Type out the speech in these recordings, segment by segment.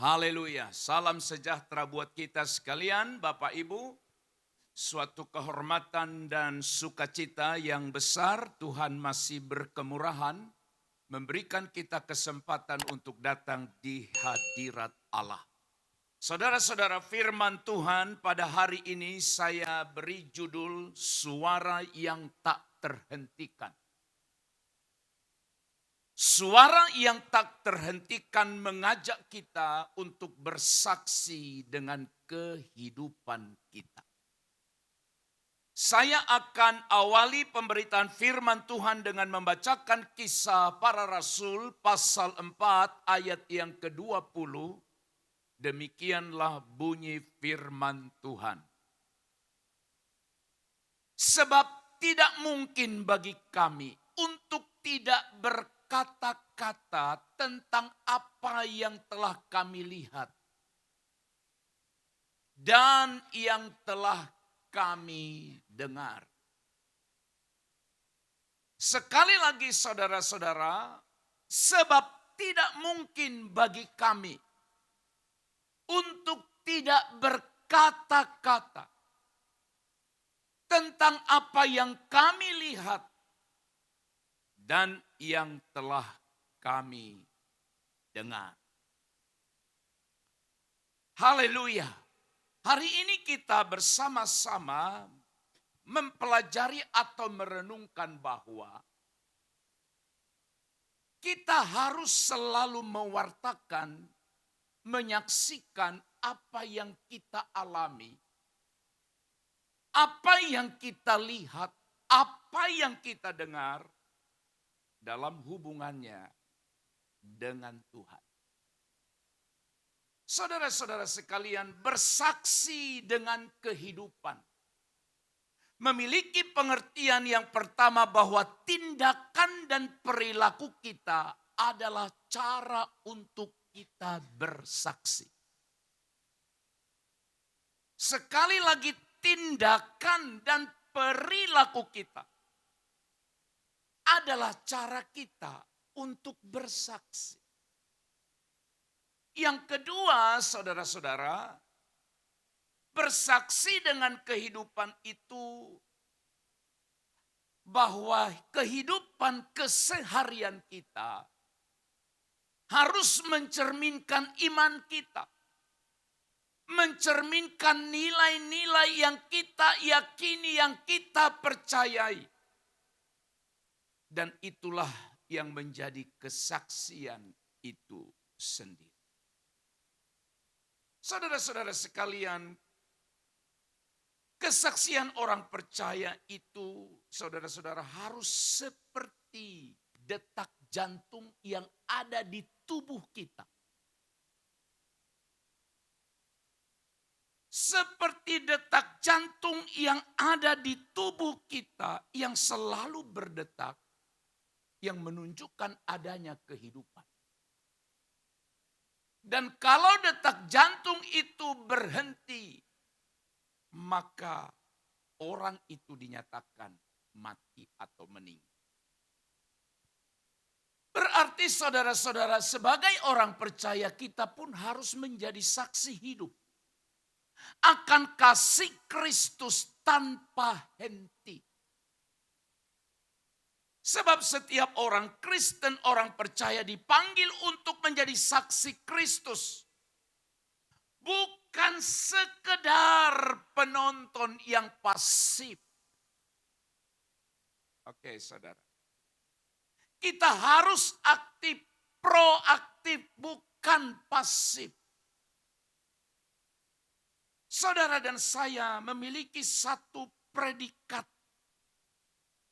Haleluya, salam sejahtera buat kita sekalian, Bapak Ibu. Suatu kehormatan dan sukacita yang besar, Tuhan masih berkemurahan, memberikan kita kesempatan untuk datang di hadirat Allah. Saudara-saudara, firman Tuhan pada hari ini saya beri judul Suara yang Tak Terhentikan. Suara yang tak terhentikan mengajak kita untuk bersaksi dengan kehidupan kita. Saya akan awali pemberitaan firman Tuhan dengan membacakan Kisah Para Rasul pasal 4 ayat yang ke-20. Demikianlah bunyi firman Tuhan. Sebab tidak mungkin bagi kami untuk tidak berkata-kata tentang apa yang telah kami lihat dan yang telah kami dengar. Sekali lagi saudara-saudara, sebab tidak mungkin bagi kami untuk tidak berkata-kata tentang apa yang kami lihat dan yang telah kami dengar. Haleluya. Hari ini kita bersama-sama mempelajari atau merenungkan bahwa kita harus selalu mewartakan, menyaksikan apa yang kita alami, apa yang kita lihat, apa yang kita dengar dalam hubungannya dengan Tuhan. Saudara-saudara sekalian, bersaksi dengan kehidupan memiliki pengertian yang pertama bahwa tindakan dan perilaku kita adalah cara untuk kita bersaksi. Sekali lagi, tindakan dan perilaku kita adalah cara kita untuk bersaksi. Yang kedua, saudara-saudara, bersaksi dengan kehidupan itu bahwa kehidupan keseharian kita harus mencerminkan iman kita. Mencerminkan nilai-nilai yang kita yakini, yang kita percayai. Dan itulah yang menjadi kesaksian itu sendiri. Saudara-saudara sekalian, kesaksian orang percaya itu, saudara-saudara, harus seperti detak jantung yang ada di tubuh kita. Seperti detak jantung yang ada di tubuh kita yang selalu berdetak, yang menunjukkan adanya kehidupan. Dan kalau detak jantung itu berhenti, maka orang itu dinyatakan mati atau meninggal. Berarti saudara-saudara, sebagai orang percaya kita pun harus menjadi saksi hidup akan kasih Kristus tanpa henti. Sebab setiap orang Kristen, orang percaya dipanggil untuk menjadi saksi Kristus. Bukan sekedar penonton yang pasif. Oke, saudara. Kita harus aktif, proaktif, bukan pasif. Saudara dan saya memiliki satu predikat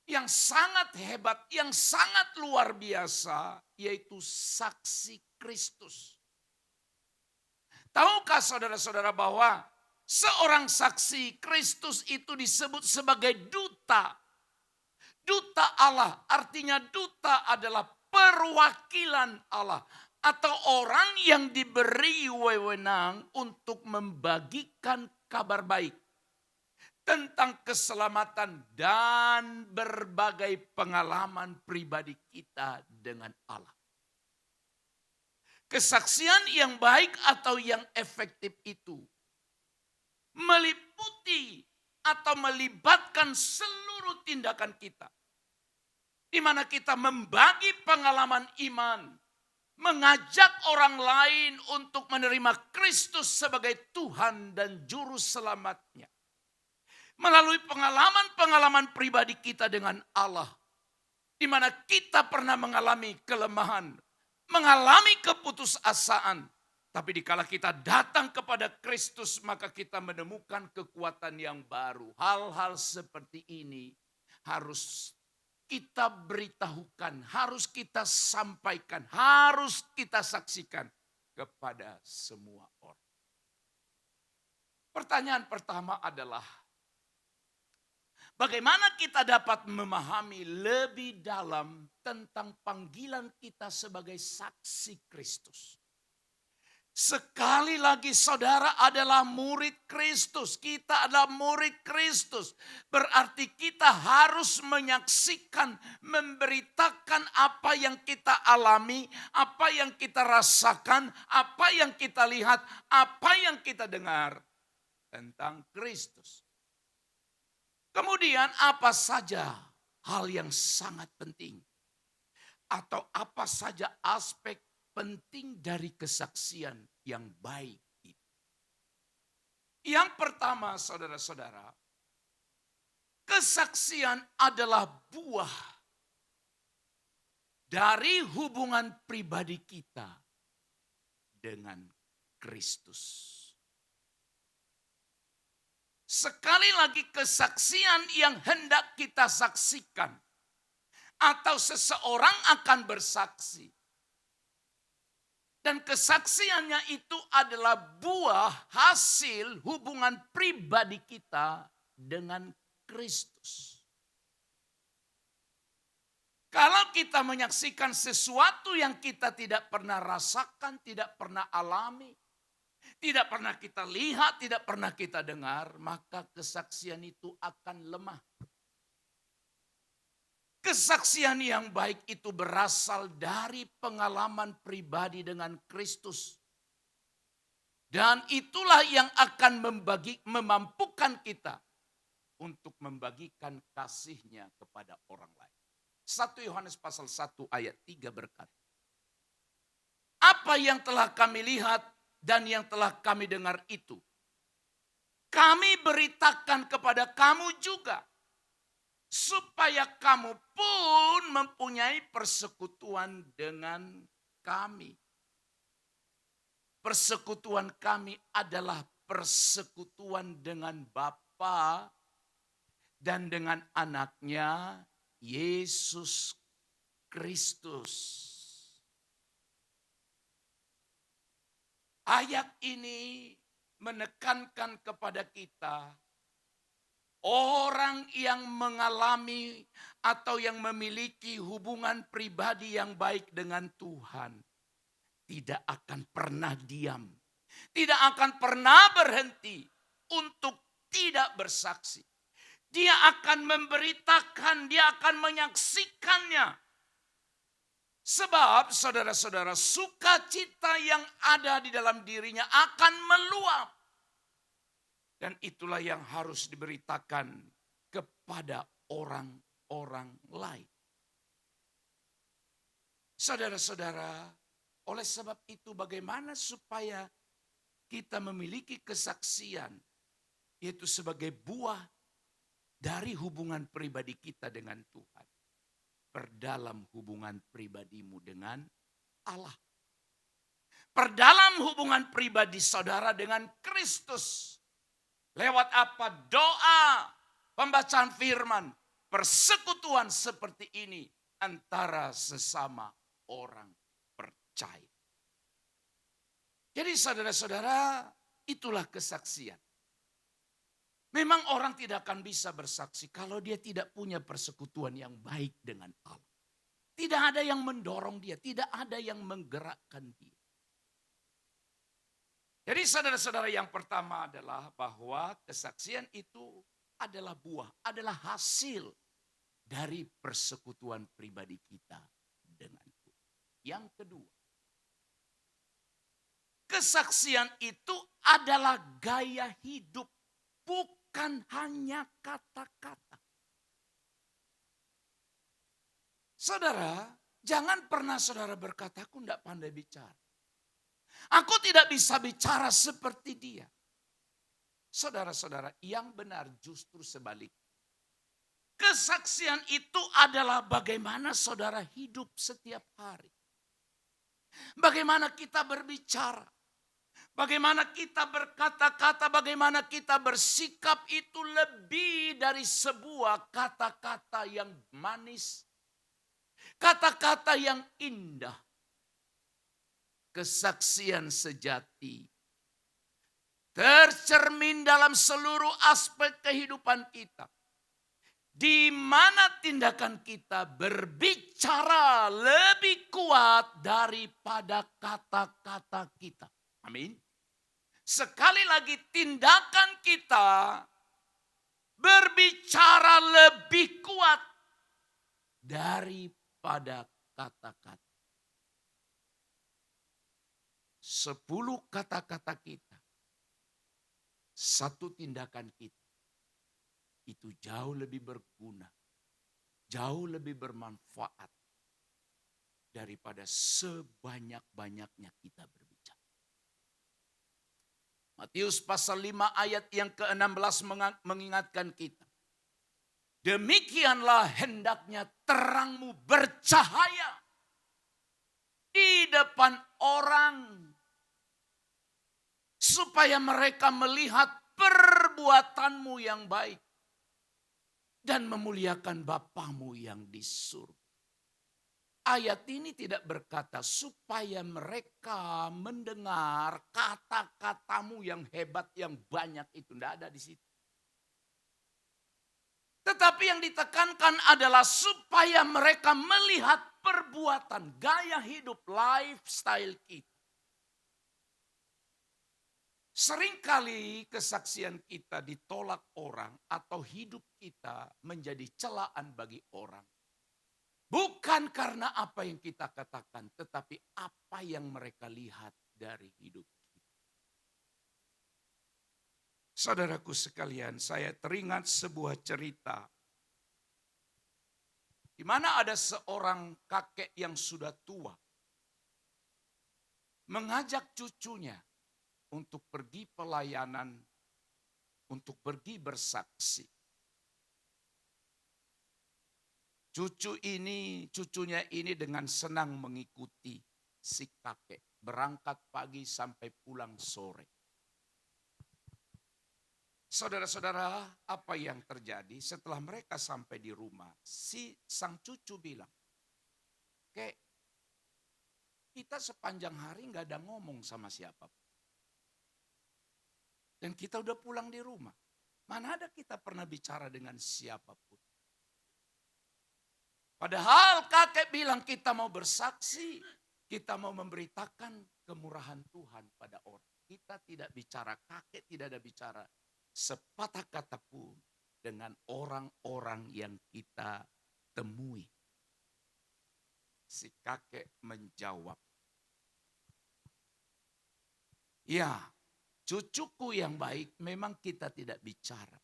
yang sangat hebat, yang sangat luar biasa, yaitu saksi Kristus. Tahukah saudara-saudara bahwa seorang saksi Kristus itu disebut sebagai duta. Duta Allah, artinya duta adalah perwakilan Allah. Atau orang yang diberi wewenang untuk membagikan kabar baik tentang keselamatan dan berbagai pengalaman pribadi kita dengan Allah. Kesaksian yang baik atau yang efektif itu meliputi atau melibatkan seluruh tindakan kita. Di mana kita membagi pengalaman iman, mengajak orang lain untuk menerima Kristus sebagai Tuhan dan Juru Selamatnya. Melalui pengalaman-pengalaman pribadi kita dengan Allah, di mana kita pernah mengalami kelemahan, mengalami keputusasaan. Tapi dikala kita datang kepada Kristus, maka kita menemukan kekuatan yang baru. Hal-hal seperti ini harus kita beritahukan, harus kita sampaikan, harus kita saksikan kepada semua orang. Pertanyaan pertama adalah, bagaimana kita dapat memahami lebih dalam tentang panggilan kita sebagai saksi Kristus? Sekali lagi saudara adalah murid Kristus. Kita adalah murid Kristus. Berarti kita harus menyaksikan, memberitakan apa yang kita alami, apa yang kita rasakan, apa yang kita lihat, apa yang kita dengar tentang Kristus. Kemudian apa saja hal yang sangat penting? Atau apa saja aspek penting dari kesaksian yang baik itu. Yang pertama saudara-saudara, kesaksian adalah buah dari hubungan pribadi kita dengan Kristus. Sekali lagi kesaksian yang hendak kita saksikan atau seseorang akan bersaksi. Dan kesaksiannya itu adalah buah hasil hubungan pribadi kita dengan Kristus. Kalau kita menyaksikan sesuatu yang kita tidak pernah rasakan, tidak pernah alami, tidak pernah kita lihat, tidak pernah kita dengar, maka kesaksian itu akan lemah. Kesaksian yang baik itu berasal dari pengalaman pribadi dengan Kristus. Dan itulah yang akan memampukan kita untuk membagikan kasih-Nya kepada orang lain. 1 Yohanes pasal 1 ayat 3 berkata, apa yang telah kami lihat dan yang telah kami dengar itu, kami beritakan kepada kamu juga, supaya kamu pun mempunyai persekutuan dengan kami. Persekutuan kami adalah persekutuan dengan Bapa dan dengan anaknya Yesus Kristus. Ayat ini menekankan kepada kita, orang yang mengalami atau yang memiliki hubungan pribadi yang baik dengan Tuhan tidak akan pernah diam, tidak akan pernah berhenti untuk tidak bersaksi. Dia akan memberitakan, dia akan menyaksikannya. Sebab saudara-saudara, sukacita yang ada di dalam dirinya akan meluap. Dan itulah yang harus diberitakan kepada orang-orang lain. Saudara-saudara, oleh sebab itu bagaimana supaya kita memiliki kesaksian, yaitu sebagai buah dari hubungan pribadi kita dengan Tuhan. Perdalam hubungan pribadimu dengan Allah. Perdalam hubungan pribadi saudara dengan Kristus. Lewat apa? Doa, pembacaan firman, persekutuan seperti ini antara sesama orang percaya. Jadi saudara-saudara, itulah kesaksian. Memang orang tidak akan bisa bersaksi kalau dia tidak punya persekutuan yang baik dengan Allah. Tidak ada yang mendorong dia, tidak ada yang menggerakkan dia. Jadi saudara-saudara, yang pertama adalah bahwa kesaksian itu adalah buah, adalah hasil dari persekutuan pribadi kita dengan Tuhan. Yang kedua, Kesaksian itu adalah gaya hidup, bukan hanya kata-kata. Saudara, jangan pernah saudara berkata, aku tidak pandai bicara. Aku tidak bisa bicara seperti dia. Saudara-saudara, yang benar justru sebaliknya. Kesaksian itu adalah bagaimana saudara hidup setiap hari. Bagaimana kita berbicara. Bagaimana kita berkata-kata, bagaimana kita bersikap itu lebih dari sebuah kata-kata yang manis. Kata-kata yang indah. Kesaksian sejati tercermin dalam seluruh aspek kehidupan kita. Di mana tindakan kita berbicara lebih kuat daripada kata-kata kita. Amin. Sekali lagi tindakan kita berbicara lebih kuat daripada kata-kata. 10 kata-kata kita, 1 tindakan kita, itu jauh lebih berguna, jauh lebih bermanfaat daripada sebanyak-banyaknya kita berbicara. Matius pasal 5 ayat yang ke-16 mengingatkan kita. Demikianlah hendaknya terangmu bercahaya di depan orang, supaya mereka melihat perbuatanmu yang baik dan memuliakan Bapamu yang di surga. Ayat ini tidak berkata supaya mereka mendengar kata-katamu yang hebat, yang banyak itu. Tidak ada di situ. Tetapi yang ditekankan adalah supaya mereka melihat perbuatan, gaya hidup, lifestyle kita. Seringkali kesaksian kita ditolak orang atau hidup kita menjadi celaan bagi orang. Bukan karena apa yang kita katakan, tetapi apa yang mereka lihat dari hidup kita. Saudaraku sekalian, saya teringat sebuah cerita di mana ada seorang kakek yang sudah tua mengajak cucunya untuk pergi pelayanan, untuk pergi bersaksi. Cucunya ini dengan senang mengikuti si kakek. Berangkat pagi sampai pulang sore. Saudara-saudara, apa yang terjadi setelah mereka sampai di rumah? Sang cucu bilang, "Kek, kita sepanjang hari nggak ada ngomong sama siapapun. Dan kita udah pulang di rumah. Mana ada kita pernah bicara dengan siapapun. Padahal kakek bilang kita mau bersaksi. Kita mau memberitakan kemurahan Tuhan pada orang. Kita tidak bicara, kakek tidak ada bicara sepatah kata pun dengan orang-orang yang kita temui." Si kakek menjawab, "Ya, cucuku yang baik, memang kita tidak bicara.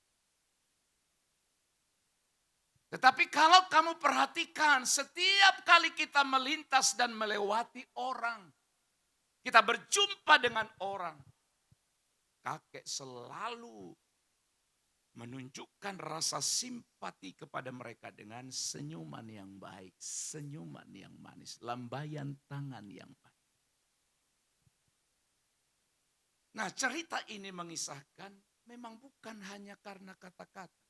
Tetapi kalau kamu perhatikan, setiap kali kita melintas dan melewati orang, kita berjumpa dengan orang, kakek selalu menunjukkan rasa simpati kepada mereka dengan senyuman yang baik, senyuman yang manis, lambaian tangan yang baik." Nah, cerita ini mengisahkan memang bukan hanya karena kata-kata.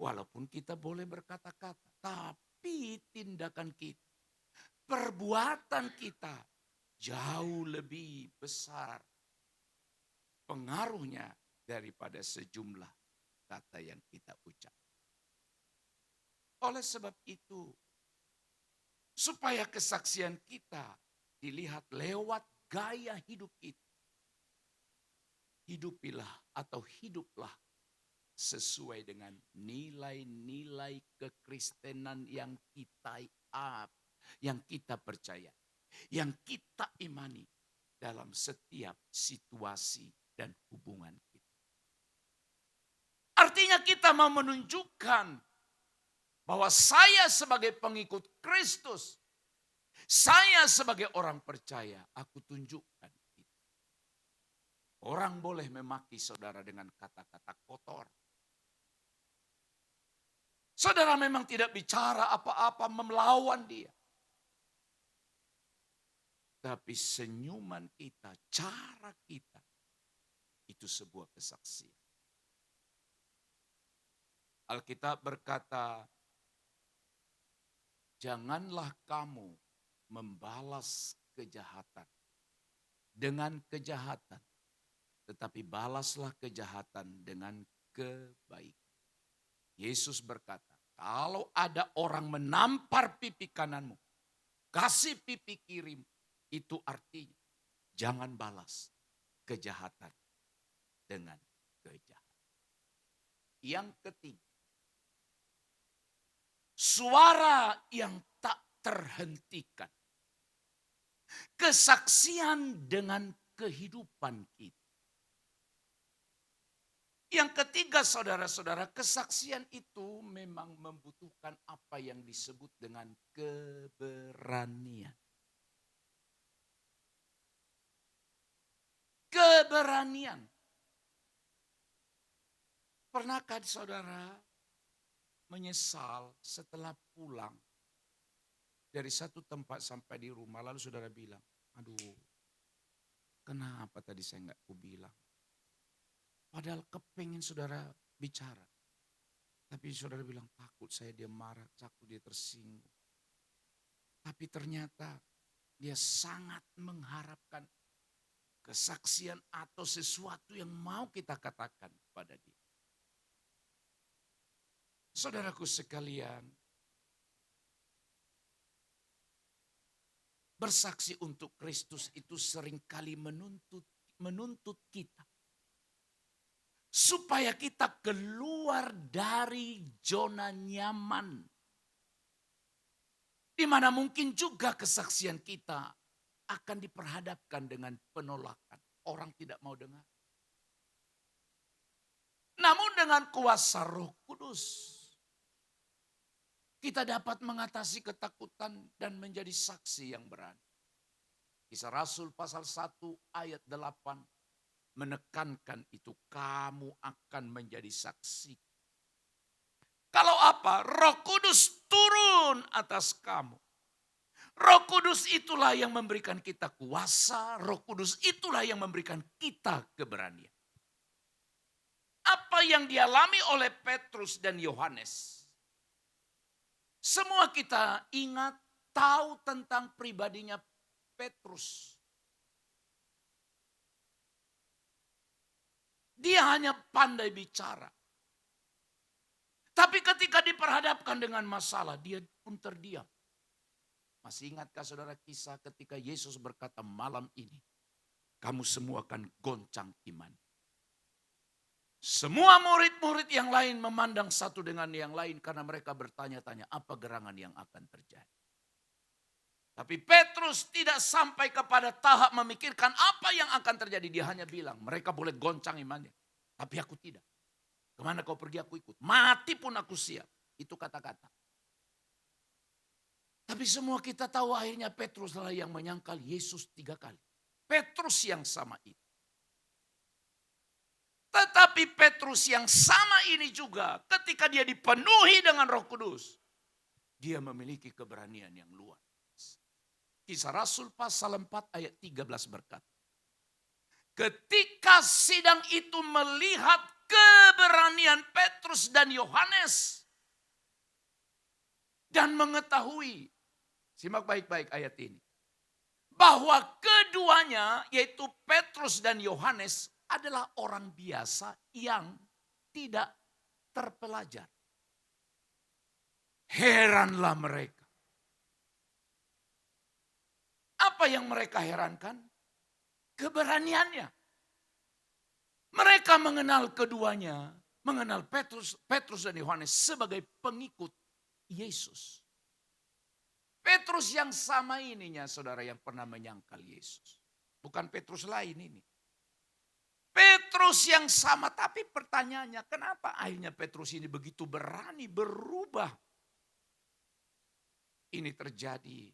Walaupun kita boleh berkata-kata, tapi tindakan kita, perbuatan kita jauh lebih besar pengaruhnya daripada sejumlah kata yang kita ucap. Oleh sebab itu, supaya kesaksian kita dilihat lewat gaya hidup kita, hidupilah atau hiduplah sesuai dengan nilai-nilai kekristenan yang kita percaya, yang kita imani. dalam setiap situasi dan hubungan kita. Artinya kita mau menunjukkan bahwa saya sebagai pengikut Kristus, saya sebagai orang percaya, aku tunjukkan itu. Orang boleh memaki saudara dengan kata-kata kotor. Saudara memang tidak bicara apa-apa melawan dia. Tapi senyuman kita, cara kita, itu sebuah kesaksian. Alkitab berkata, janganlah kamu membalas kejahatan dengan kejahatan, tetapi balaslah kejahatan dengan kebaikan. Yesus berkata, kalau ada orang menampar pipi kananmu, kasih pipi kirimu, itu artinya jangan balas kejahatan dengan kejahatan. Yang ketiga, suara yang tak terhentikan. Kesaksian dengan kehidupan kita. Yang ketiga saudara-saudara, kesaksian itu memang membutuhkan apa yang disebut dengan keberanian. Keberanian. Pernahkah saudara menyesal setelah pulang dari satu tempat sampai di rumah, lalu saudara bilang, aduh kenapa tadi saya nggak kubilang. Padahal kepingin saudara bicara. Tapi saudara bilang takut saya dia marah, takut dia tersinggung. Tapi ternyata dia sangat mengharapkan kesaksian atau sesuatu yang mau kita katakan kepada dia. Saudaraku sekalian, bersaksi untuk Kristus itu seringkali menuntut kita. Supaya kita keluar dari zona nyaman. Di mana mungkin juga kesaksian kita akan diperhadapkan dengan penolakan. Orang tidak mau dengar. Namun dengan kuasa Roh Kudus, kita dapat mengatasi ketakutan dan menjadi saksi yang berani. Kisah Rasul pasal 1 ayat 8 menekankan itu, kamu akan menjadi saksi. Kalau apa? Roh Kudus turun atas kamu. Roh Kudus itulah yang memberikan kita kuasa, Roh Kudus itulah yang memberikan kita keberanian. Apa yang dialami oleh Petrus dan Yohanes, semua kita ingat, tahu tentang pribadinya Petrus. Dia hanya pandai bicara. Tapi ketika diperhadapkan dengan masalah, dia pun terdiam. Masih ingatkah saudara kisah ketika Yesus berkata, malam ini kamu semua akan goncang iman. Semua murid-murid yang lain memandang satu dengan yang lain karena mereka bertanya-tanya apa gerangan yang akan terjadi. Tapi Petrus tidak sampai kepada tahap memikirkan apa yang akan terjadi. Dia hanya bilang, mereka boleh goncang imannya. Tapi aku tidak. Kemana kau pergi aku ikut. Mati pun aku siap. Itu kata-kata. Tapi semua kita tahu akhirnya Petrus adalah yang menyangkal Yesus 3 kali. Petrus yang sama itu. Tetapi Petrus yang sama ini juga ketika dia dipenuhi dengan Roh Kudus. Dia memiliki keberanian yang luar. Kisah Rasul pasal 4 ayat 13 berkata, ketika sidang itu melihat keberanian Petrus dan Yohanes dan mengetahui, simak baik-baik ayat ini, bahwa keduanya yaitu Petrus dan Yohanes adalah orang biasa yang tidak terpelajar. Heranlah mereka. Apa yang mereka herankan? Keberaniannya. Mereka mengenal keduanya, mengenal Petrus dan Yohanes sebagai pengikut Yesus. Petrus yang sama ininya saudara yang pernah menyangkal Yesus. Bukan Petrus lain ini. Petrus yang sama, tapi pertanyaannya kenapa akhirnya Petrus ini begitu berani berubah? Ini terjadi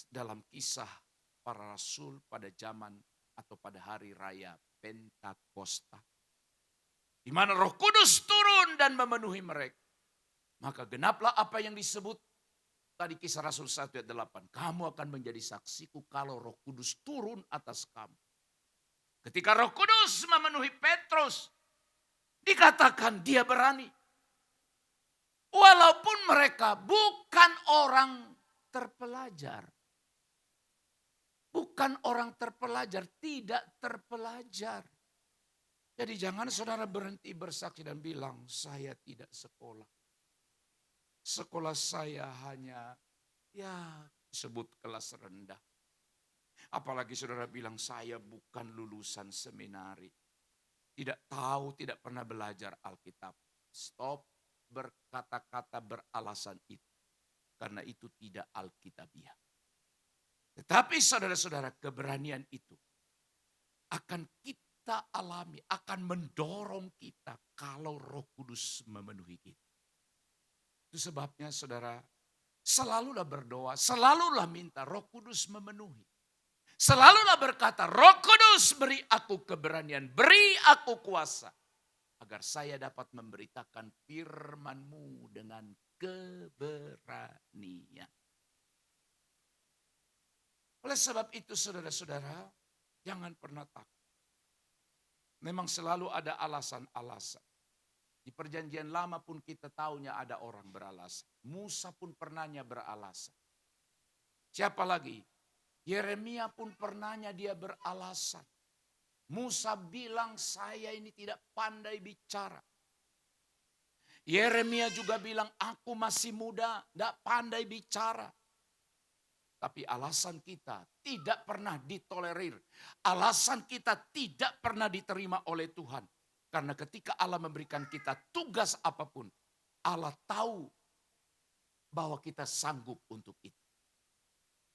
dalam kisah para rasul pada zaman atau pada hari raya Pentakosta. Di mana Roh Kudus turun dan memenuhi mereka. Maka genaplah apa yang disebut tadi kisah Rasul 1 ayat 8. Kamu akan menjadi saksiku kalau Roh Kudus turun atas kamu. Ketika Roh Kudus memenuhi Petrus, dikatakan dia berani. Walaupun mereka bukan orang terpelajar. Bukan orang terpelajar, tidak terpelajar. Jadi jangan saudara berhenti bersaksi dan bilang, saya tidak sekolah. Sekolah saya hanya disebut kelas rendah. Apalagi saudara bilang saya bukan lulusan seminari. Tidak tahu, tidak pernah belajar Alkitab. Stop berkata-kata beralasan itu. Karena itu tidak Alkitabiah. Tetapi saudara-saudara, keberanian itu akan kita alami, akan mendorong kita kalau Roh Kudus memenuhi kita. Itu sebabnya saudara, selalulah berdoa, selalulah minta Roh Kudus memenuhi. Selalulah berkata, Roh Kudus beri aku keberanian, beri aku kuasa. Agar saya dapat memberitakan firman-Mu dengan keberanian. Oleh sebab itu saudara-saudara, jangan pernah takut. Memang selalu ada alasan-alasan. Di perjanjian lama pun kita tahunya ada orang beralasan. Musa pun pernahnya beralasan. Siapa lagi? Yeremia pun pernahnya dia beralasan. Musa bilang saya ini tidak pandai bicara. Yeremia juga bilang aku masih muda, tidak pandai bicara. Tapi alasan kita tidak pernah ditolerir. Alasan kita tidak pernah diterima oleh Tuhan. Karena ketika Allah memberikan kita tugas apapun, Allah tahu bahwa kita sanggup untuk itu.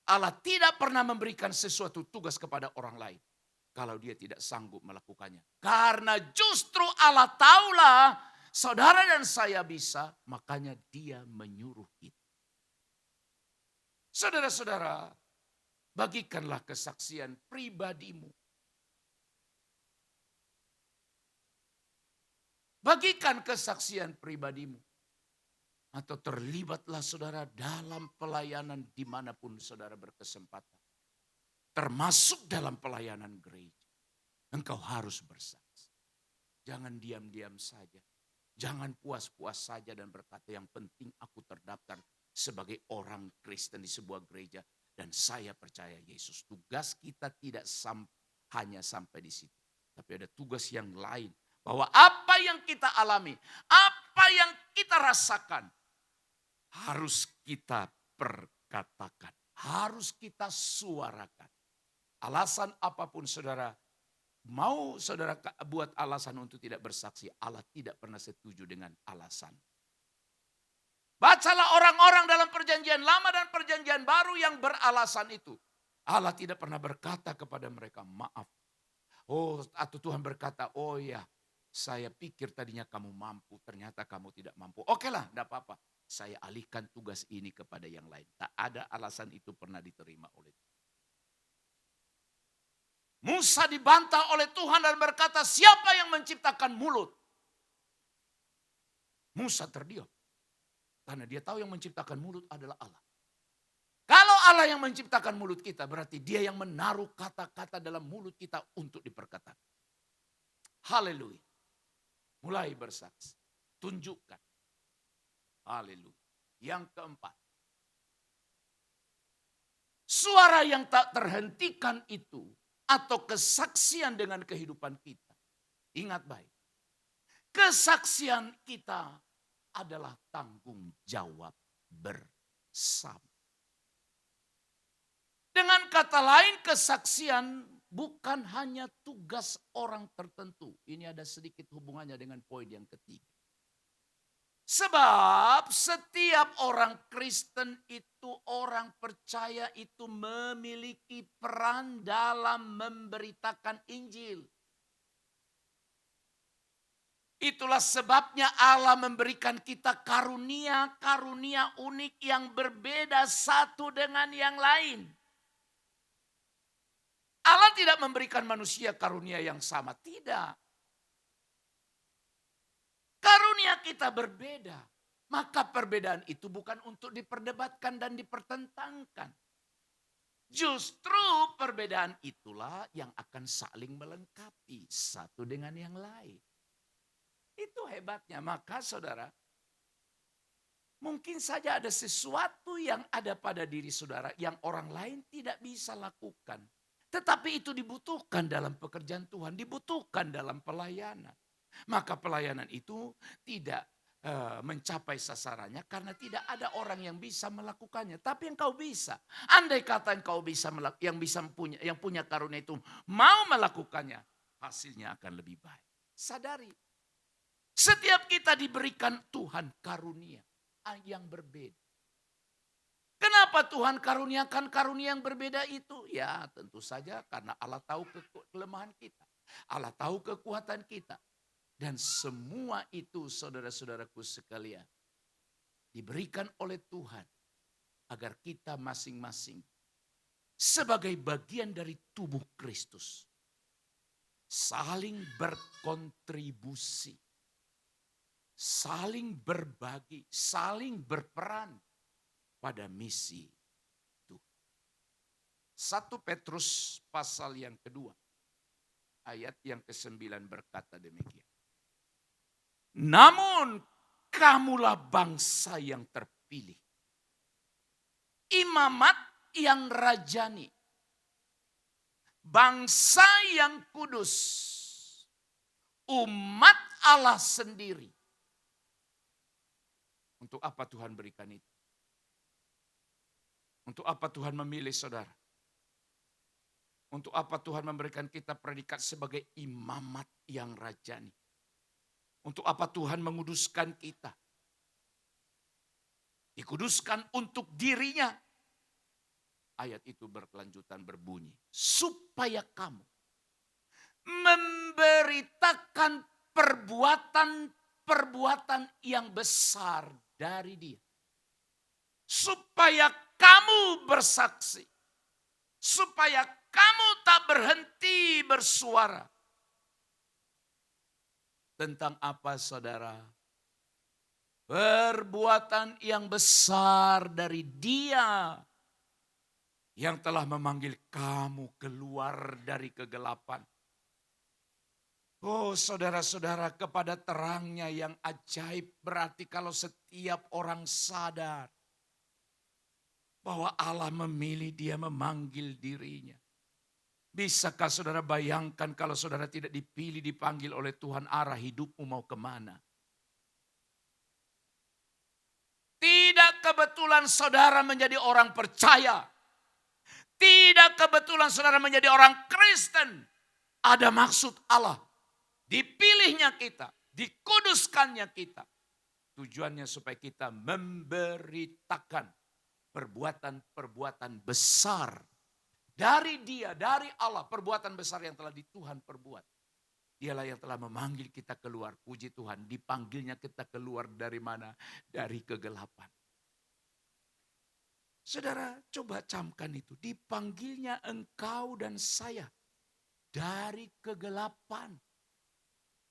Allah tidak pernah memberikan sesuatu tugas kepada orang lain kalau dia tidak sanggup melakukannya. Karena justru Allah tahulah saudara dan saya bisa, makanya dia menyuruh kita. Saudara-saudara, bagikanlah kesaksian pribadimu. Bagikan kesaksian pribadimu. Atau terlibatlah saudara dalam pelayanan dimanapun saudara berkesempatan. Termasuk dalam pelayanan gereja. Engkau harus bersaksi. Jangan diam-diam saja. Jangan puas-puas saja dan berkata yang penting aku terdaftar sebagai orang Kristen di sebuah gereja. Dan saya percaya Yesus. Tugas kita tidak hanya sampai di situ. Tapi ada tugas yang lain. Bahwa apa yang kita alami, apa yang kita rasakan, harus kita perkatakan, harus kita suarakan. Alasan apapun saudara, mau saudara buat alasan untuk tidak bersaksi, Allah tidak pernah setuju dengan alasan. Bacalah orang-orang dalam perjanjian lama dan perjanjian baru yang beralasan itu. Allah tidak pernah berkata kepada mereka, maaf. Oh, atau Tuhan berkata, oh ya, saya pikir tadinya kamu mampu, ternyata kamu tidak mampu. Oke lah, tidak apa-apa. Saya alihkan tugas ini kepada yang lain. Tak ada alasan itu pernah diterima oleh Tuhan. Musa dibantah oleh Tuhan dan berkata, siapa yang menciptakan mulut? Musa terdiam. Karena dia tahu yang menciptakan mulut adalah Allah. Kalau Allah yang menciptakan mulut kita, berarti dia yang menaruh kata-kata dalam mulut kita untuk diperkatakan. Haleluya. Mulai bersaksi. Tunjukkan. Haleluya. Yang keempat. Suara yang tak terhentikan itu atau kesaksian dengan kehidupan kita. Ingat baik. Kesaksian kita adalah tanggung jawab bersama. Dengan kata lain kesaksian bukan hanya tugas orang tertentu. Ini ada sedikit hubungannya dengan poin yang ketiga. Sebab setiap orang Kristen itu, orang percaya itu memiliki peran dalam memberitakan Injil. Itulah sebabnya Allah memberikan kita karunia-karunia unik yang berbeda satu dengan yang lain. Allah tidak memberikan manusia karunia yang sama, tidak. Karunia kita berbeda. Maka perbedaan itu bukan untuk diperdebatkan dan dipertentangkan. Justru perbedaan itulah yang akan saling melengkapi satu dengan yang lain. Itu hebatnya. Maka saudara, mungkin saja ada sesuatu yang ada pada diri saudara yang orang lain tidak bisa lakukan. Tetapi itu dibutuhkan dalam pekerjaan Tuhan, dibutuhkan dalam pelayanan. Maka pelayanan itu tidak mencapai sasarannya karena tidak ada orang yang bisa melakukannya. Tapi engkau bisa. Andai kata engkau bisa yang punya karunia itu mau melakukannya, hasilnya akan lebih baik. Sadari, setiap kita diberikan Tuhan karunia yang berbeda. Kenapa Tuhan karuniakan karunia yang berbeda itu? Ya tentu saja karena Allah tahu kelemahan kita. Allah tahu kekuatan kita. Dan semua itu saudara-saudaraku sekalian diberikan oleh Tuhan agar kita masing-masing sebagai bagian dari tubuh Kristus saling berkontribusi, saling berbagi, saling berperan pada misi Tuhan. 1 Petrus pasal yang kedua, ayat yang ke-9 berkata demikian. Namun kamulah bangsa yang terpilih, imamat yang rajani, bangsa yang kudus, umat Allah sendiri. Untuk apa Tuhan berikan itu? Untuk apa Tuhan memilih saudara? Untuk apa Tuhan memberikan kita predikat sebagai imamat yang rajani? Untuk apa Tuhan menguduskan kita? Dikuduskan untuk dirinya. Ayat itu berkelanjutan berbunyi. Supaya kamu memberitakan perbuatan yang besar dari Dia. Supaya kamu bersaksi. Supaya kamu tak berhenti bersuara. Tentang apa saudara? Perbuatan yang besar dari Dia yang telah memanggil kamu keluar dari kegelapan. Oh saudara-saudara, kepada terangnya yang ajaib berarti kalau setiap orang sadar bahwa Allah memilih dia, memanggil dirinya. Bisakah saudara bayangkan kalau saudara tidak dipilih, dipanggil oleh Tuhan, arah hidupmu mau kemana? Tidak kebetulan saudara menjadi orang percaya. Tidak kebetulan saudara menjadi orang Kristen. Ada maksud Allah. Dipilihnya kita, dikuduskannya kita. Tujuannya supaya kita memberitakan perbuatan-perbuatan besar dari Dia, dari Allah, perbuatan besar yang telah di Tuhan perbuat. Dialah yang telah memanggil kita keluar. Puji Tuhan, dipanggilnya kita keluar dari mana? Dari kegelapan. Saudara, coba camkan itu. Dipanggilnya engkau dan saya dari kegelapan.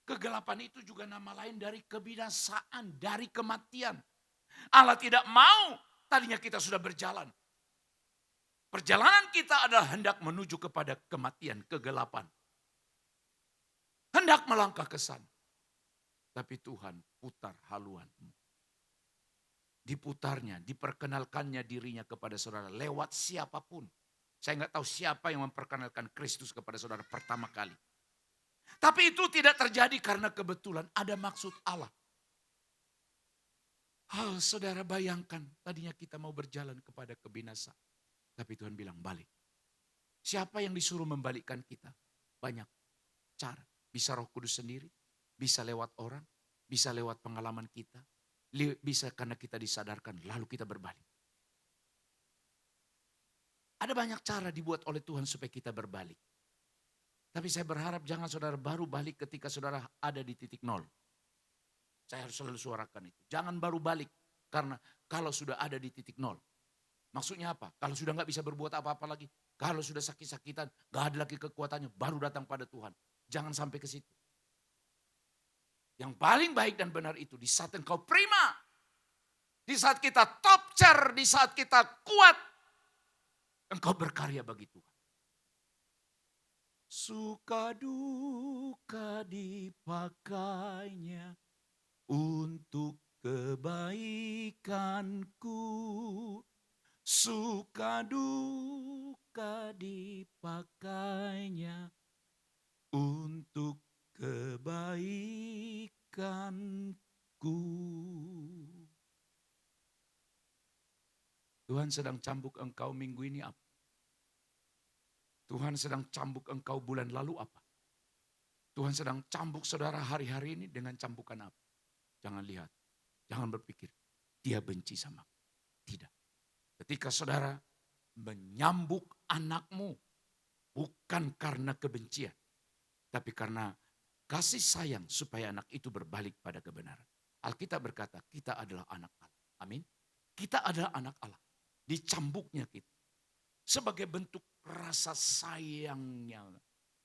Kegelapan itu juga nama lain dari kebinasaan, dari kematian. Allah tidak mau, tadinya kita sudah berjalan. Perjalanan kita adalah hendak menuju kepada kematian, kegelapan. Hendak melangkah ke sana. Tapi Tuhan putar haluanmu. Diputarnya, diperkenalkannya dirinya kepada saudara lewat siapapun. Saya nggak tahu siapa yang memperkenalkan Kristus kepada saudara pertama kali. Tapi itu tidak terjadi karena kebetulan, ada maksud Allah. Saudara bayangkan, tadinya kita mau berjalan kepada kebinasaan. Tapi Tuhan bilang balik. Siapa yang disuruh membalikkan kita? Banyak cara. Bisa Roh Kudus sendiri, bisa lewat orang, bisa lewat pengalaman kita, Bisa karena kita disadarkan, lalu kita berbalik. Ada banyak cara dibuat oleh Tuhan supaya kita berbalik. Tapi saya berharap jangan saudara baru balik ketika saudara ada di titik nol. Saya harus selalu suarakan itu. Jangan baru balik, karena kalau sudah ada di titik nol. Maksudnya apa? Kalau sudah nggak bisa berbuat apa-apa lagi. Kalau sudah sakit-sakitan, nggak ada lagi kekuatannya, baru datang pada Tuhan. Jangan sampai ke situ. Yang paling baik dan benar itu di saat engkau prima. Di saat kita top chair, di saat kita kuat. Engkau berkarya bagi Tuhan. Suka duka dipakainya untuk kebaikanku. Suka duka dipakainya untuk kebaikanku. Tuhan sedang cambuk engkau minggu ini apa? Tuhan sedang cambuk engkau bulan lalu apa? Tuhan sedang cambuk saudara hari-hari ini dengan cambukan apa? Jangan lihat, jangan berpikir, dia benci sama aku. Tidak. Ketika saudara menyambuk anakmu, bukan karena kebencian, tapi karena kasih sayang supaya anak itu berbalik pada kebenaran. Alkitab berkata, kita adalah anak Allah. Amin. Kita adalah anak Allah. Dicambuknya kita. Sebagai bentuk rasa sayangnya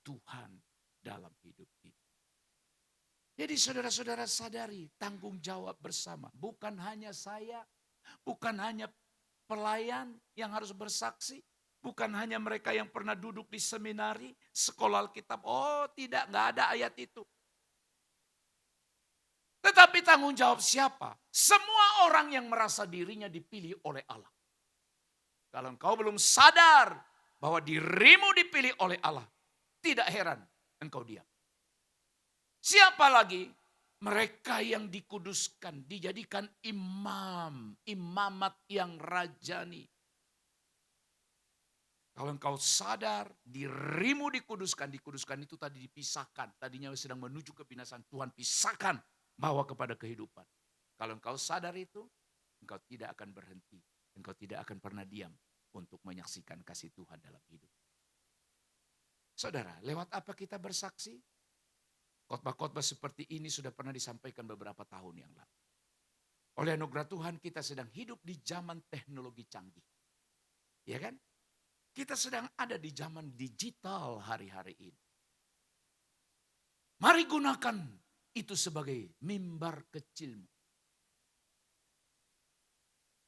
Tuhan dalam hidup kita. Jadi saudara-saudara sadari tanggung jawab bersama. Bukan hanya saya, bukan hanya pelayan yang harus bersaksi. Bukan hanya mereka yang pernah duduk di seminari, sekolah Alkitab. Oh tidak, nggak ada ayat itu. Tetapi tanggung jawab siapa? Semua orang yang merasa dirinya dipilih oleh Allah. Kalau engkau belum sadar bahwa dirimu dipilih oleh Allah, tidak heran engkau diam. Siapa lagi? Mereka yang dikuduskan, dijadikan imam, imamat yang rajani. Kalau engkau sadar dirimu dikuduskan itu tadi dipisahkan. Tadinya sedang menuju kebinasaan, Tuhan pisahkan, bawa kepada kehidupan. Kalau engkau sadar itu, engkau tidak akan berhenti. Engkau tidak akan pernah diam untuk menyaksikan kasih Tuhan dalam hidup. Saudara, lewat apa kita bersaksi? Khotbah-khotbah seperti ini sudah pernah disampaikan beberapa tahun yang lalu. Oleh anugerah Tuhan kita sedang hidup di zaman teknologi canggih. Ya kan? Kita sedang ada di zaman digital hari-hari ini. Mari gunakan itu sebagai mimbar kecilmu.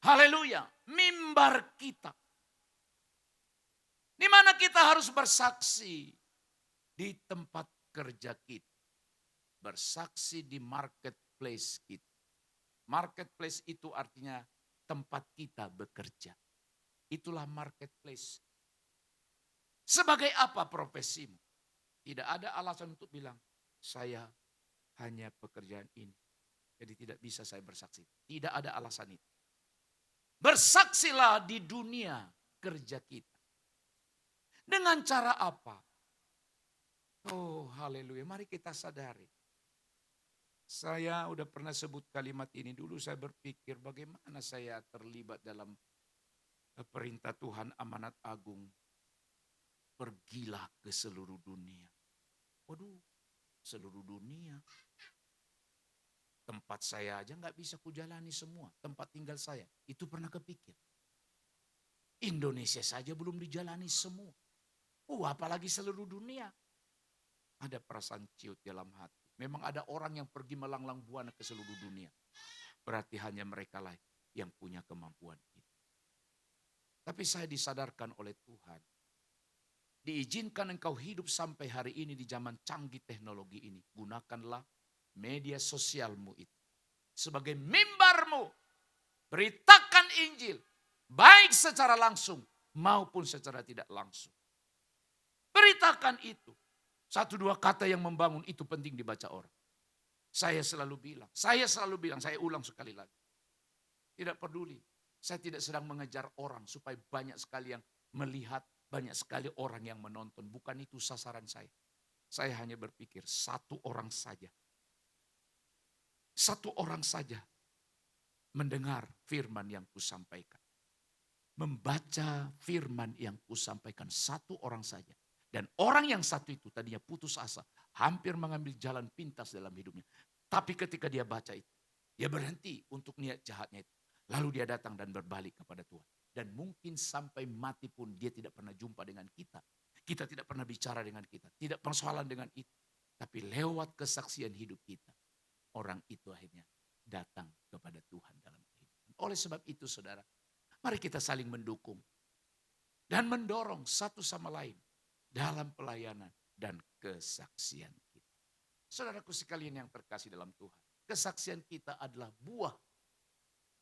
Haleluya, mimbar kita. Di mana kita harus bersaksi di tempat kerja kita. Bersaksi di marketplace kita. Marketplace itu artinya tempat kita bekerja. Itulah marketplace. Sebagai apa profesimu? Tidak ada alasan untuk bilang, saya hanya pekerjaan ini. Jadi tidak bisa saya bersaksi. Tidak ada alasan itu. Bersaksilah di dunia kerja kita. Dengan cara apa? Oh haleluya, mari kita sadari. Saya udah pernah sebut kalimat ini dulu, saya berpikir bagaimana saya terlibat dalam perintah Tuhan amanat agung. Pergilah ke seluruh dunia. Waduh, seluruh dunia. Tempat saya aja nggak bisa kujalani semua. Tempat tinggal saya, itu pernah kepikir. Indonesia saja belum dijalani semua. Apalagi seluruh dunia. Ada perasaan ciut dalam hati. Memang ada orang yang pergi melanglang buana ke seluruh dunia. Berarti hanya mereka lah yang punya kemampuan itu. Tapi saya disadarkan oleh Tuhan. Diizinkan engkau hidup sampai hari ini di zaman canggih teknologi ini. Gunakanlah media sosialmu itu sebagai mimbarmu. Beritakan Injil. Baik secara langsung maupun secara tidak langsung. Beritakan itu. 1-2 kata yang membangun itu penting dibaca orang. Saya selalu bilang, saya ulang sekali lagi. Tidak peduli, saya tidak sedang mengejar orang supaya banyak sekali yang melihat, banyak sekali orang yang menonton. Bukan itu sasaran saya. Saya hanya berpikir satu orang saja. Satu orang saja mendengar firman yang kusampaikan. Membaca firman yang kusampaikan satu orang saja. Dan orang yang satu itu tadinya putus asa. Hampir mengambil jalan pintas dalam hidupnya. Tapi ketika dia baca itu, dia berhenti untuk niat jahatnya itu. Lalu dia datang dan berbalik kepada Tuhan. Dan mungkin sampai mati pun dia tidak pernah jumpa dengan kita. Kita tidak pernah bicara dengan kita. Tidak persoalan dengan itu. Tapi lewat kesaksian hidup kita, orang itu akhirnya datang kepada Tuhan dalam kehidupan. Oleh sebab itu saudara, mari kita saling mendukung dan mendorong satu sama lain dalam pelayanan dan kesaksian kita. Saudaraku sekalian yang terkasih dalam Tuhan, kesaksian kita adalah buah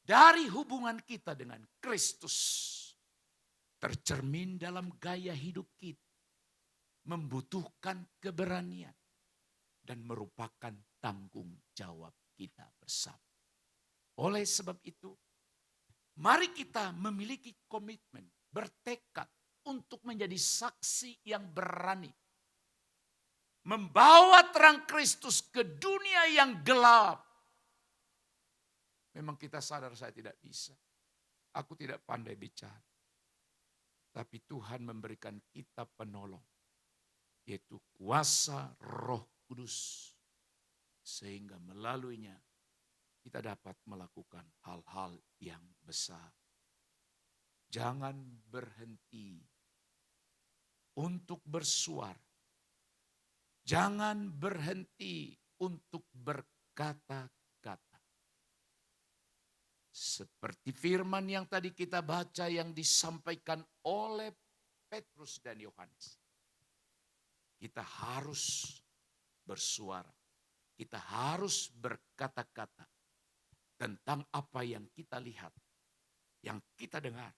dari hubungan kita dengan Kristus. Tercermin dalam gaya hidup kita, membutuhkan keberanian dan merupakan tanggung jawab kita bersama. Oleh sebab itu, mari kita memiliki komitmen, bertekad untuk menjadi saksi yang berani. Membawa terang Kristus ke dunia yang gelap. Memang kita sadar saya tidak bisa. Aku tidak pandai bicara. Tapi Tuhan memberikan kita penolong. Yaitu kuasa Roh Kudus. Sehingga melaluinya kita dapat melakukan hal-hal yang besar. Jangan berhenti untuk bersuara. Jangan berhenti untuk berkata-kata. Seperti firman yang tadi kita baca yang disampaikan oleh Petrus dan Yohanes. Kita harus bersuara. Kita harus berkata-kata tentang apa yang kita lihat, yang kita dengar,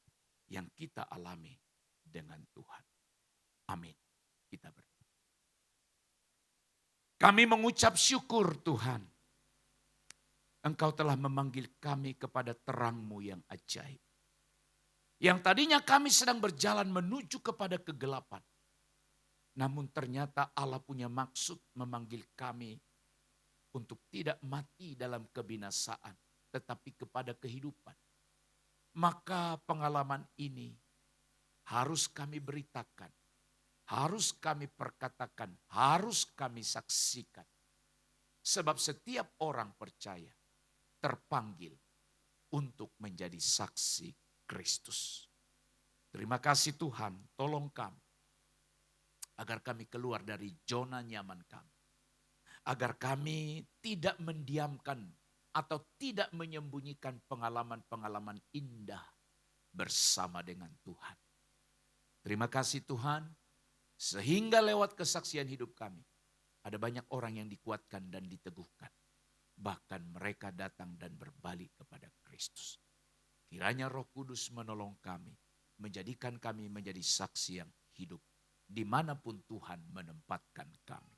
yang kita alami dengan Tuhan. Amin. Kita berdoa. Kami mengucap syukur Tuhan. Engkau telah memanggil kami kepada terang-Mu yang ajaib. Yang tadinya kami sedang berjalan menuju kepada kegelapan. Namun ternyata Allah punya maksud memanggil kami untuk tidak mati dalam kebinasaan, tetapi kepada kehidupan. Maka pengalaman ini harus kami beritakan, harus kami perkatakan, harus kami saksikan. Sebab setiap orang percaya terpanggil untuk menjadi saksi Kristus. Terima kasih Tuhan, tolong kami agar kami keluar dari zona nyaman kami. Agar kami tidak mendiamkan atau tidak menyembunyikan pengalaman-pengalaman indah bersama dengan Tuhan. Terima kasih Tuhan, sehingga lewat kesaksian hidup kami, ada banyak orang yang dikuatkan dan diteguhkan. Bahkan mereka datang dan berbalik kepada Kristus. Kiranya Roh Kudus menolong kami, menjadikan kami menjadi saksi yang hidup, dimanapun Tuhan menempatkan kami.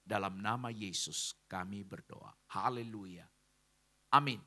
Dalam nama Yesus kami berdoa. Haleluya. Amin.